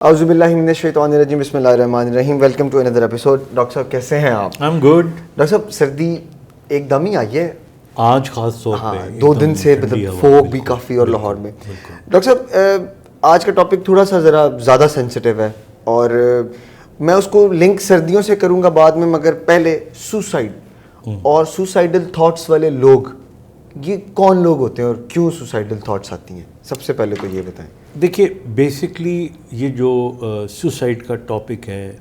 اعوذ باللہ من الشیطان الرجیم، بسم اللہ الرحمن الرحیم۔ Welcome to another episode. Doctor صاحب کیسے ہیں آپ؟ I am good. ڈاکٹر صاحب سردی ایک دم ہی آئی ہے آج خاص طور پہ 2 دن سے، مطلب فوگ بھی کافی اور لاہور میں۔ ڈاکٹر صاحب آج کا ٹاپک تھوڑا سا ذرا زیادہ سینسٹیو ہے اور میں اس کو لنک سردیوں سے کروں گا بعد میں، مگر پہلے سوسائڈ اور سوسائڈل تھاٹس والے لوگ، یہ کون لوگ ہوتے ہیں اور کیوں سوسائڈل تھاٹس آتی ہیں؟ سب سے پہلے تو یہ بتائیں۔ دیکھیے بیسکلی یہ جو سوسائڈ کا ٹاپک ہے،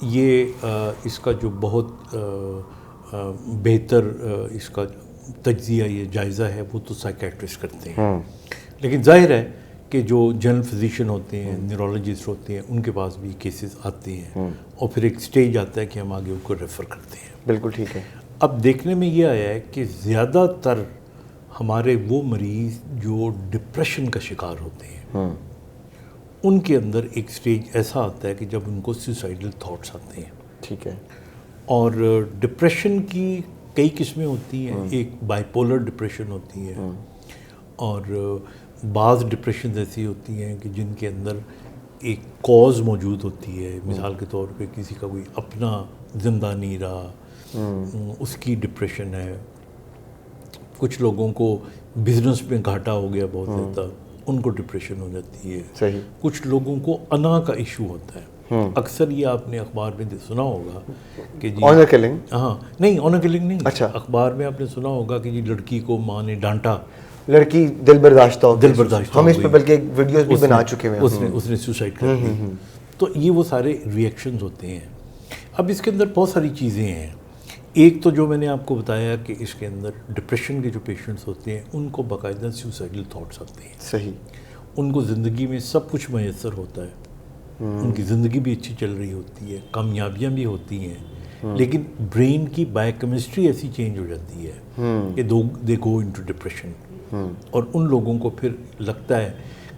یہ اس کا جو بہت بہتر اس کا تجزیہ یہ جائزہ ہے وہ تو سائیکیٹرسٹ کرتے ہیں، لیکن ظاہر ہے کہ جو جنرل فزیشین ہوتے ہیں، نیورولوجسٹ ہوتے ہیں، ان کے پاس بھی کیسز آتے ہیں اور پھر ایک سٹیج آتا ہے کہ ہم آگے ان کو ریفر کرتے ہیں۔ بالکل ٹھیک ہے۔ اب دیکھنے میں یہ آیا ہے کہ زیادہ تر ہمارے وہ مریض جو ڈپریشن کا شکار ہوتے ہیں ان کے اندر ایک سٹیج ایسا آتا ہے کہ جب ان کو سوسائڈل تھاٹس آتے ہیں۔ ٹھیک ہے۔ اور ڈپریشن کی کئی قسمیں ہوتی ہیں، ایک بائی پولر ڈپریشن ہوتی ہے اور بعض ڈپریشن ایسی ہوتی ہیں کہ جن کے اندر ایک کاز موجود ہوتی ہے، مثال کے طور پہ کسی کا کوئی اپنا زندہ نہیں رہا، اس کی ڈپریشن ہے۔ کچھ لوگوں کو بزنس میں گھاٹا ہو گیا بہت زیادہ، ان کو ڈپریشن ہو جاتی ہے۔ صحیح۔ کچھ لوگوں کو انا کا ایشو ہوتا ہے، اکثر یہ آپ نے اخبار میں سنا ہوگا کہ جی آنر کلنگ، ہاں نہیں آنر کلنگ نہیں، اچھا اخبار میں آپ نے سنا ہوگا کہ جی لڑکی کو ماں نے ڈانٹا، لڑکی دل برداشتہ ہو گئی، دل برداشتہ ہم اس پہ بلکہ ویڈیوز بھی بنا چکے ہیں، اس نے سوسائڈ کر لی۔ تو یہ وہ سارے ریئیکشنز ہوتے ہیں۔ اب اس کے اندر بہت ساری چیزیں ہیں۔ ایک تو جو میں نے آپ کو بتایا کہ اس کے اندر ڈپریشن کے جو پیشنٹس ہوتے ہیں ان کو باقاعدہ سوسائڈل تھاٹس آتے ہیں۔ صحیح۔ ان کو زندگی میں سب کچھ میسر ہوتا ہے، ان کی زندگی بھی اچھی چل رہی ہوتی ہے، کامیابیاں بھی ہوتی ہیں، لیکن برین کی بایو کیمسٹری ایسی چینج ہو جاتی ہے کہ دے گو انٹو ڈپریشن۔ اور ان لوگوں کو پھر لگتا ہے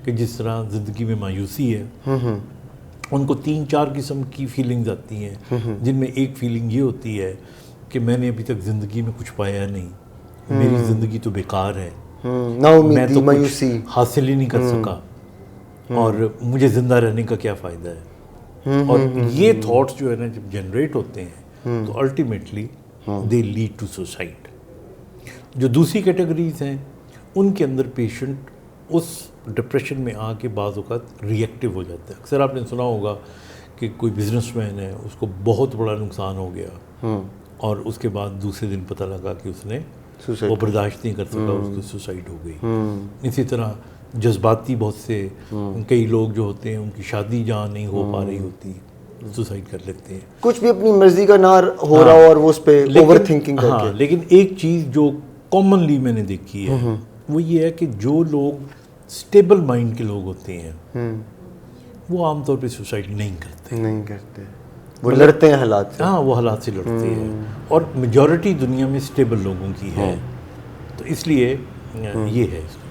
کہ جس طرح زندگی میں مایوسی ہے، ان کو 3-4 قسم کی فیلنگز آتی ہیں، جن میں ایک فیلنگ یہ ہوتی ہے کہ میں نے ابھی تک زندگی میں کچھ پایا نہیں، میری زندگی تو بیکار ہے، میں تو کچھ حاصل ہی نہیں کر سکا، اور مجھے زندہ رہنے کا کیا فائدہ ہے۔ اور یہ تھاٹس جو ہے نا جب جنریٹ ہوتے ہیں تو ultimately they lead to suicide. جو دوسری کیٹیگریز ہیں ان کے اندر پیشنٹ اس ڈپریشن میں آ کے بعض اوقات ری ایکٹیو ہو جاتا ہے۔ اکثر آپ نے سنا ہوگا کہ کوئی بزنس مین ہے، اس کو بہت بڑا نقصان ہو گیا اور اس کے بعد دوسرے دن پتہ لگا کہ اس نے وہ برداشت نہیں کر سکا، اس کی سوسائڈ ہو گئی۔ اسی طرح جذباتی بہت سے کئی لوگ جو ہوتے ہیں ان کی شادی جہاں نہیں ہو پا رہی ہوتی، سوسائڈ کر لیتے ہیں۔ کچھ بھی اپنی مرضی کا نہ ہو رہا ہو اور وہ اس پہ اوور تھنکنگ کر کے۔ لیکن ایک چیز جو کامنلی میں نے دیکھی ہے وہ یہ ہے کہ جو لوگ اسٹیبل مائنڈ کے لوگ ہوتے ہیں وہ عام طور پہ سوسائڈ نہیں کرتے، وہ لڑتے ہیں حالات سے۔ ہاں وہ حالات سے لڑتے ہیں، اور میجورٹی دنیا میں اسٹیبل لوگوں کی ہے، تو اس لیے یہ ہے اس کا۔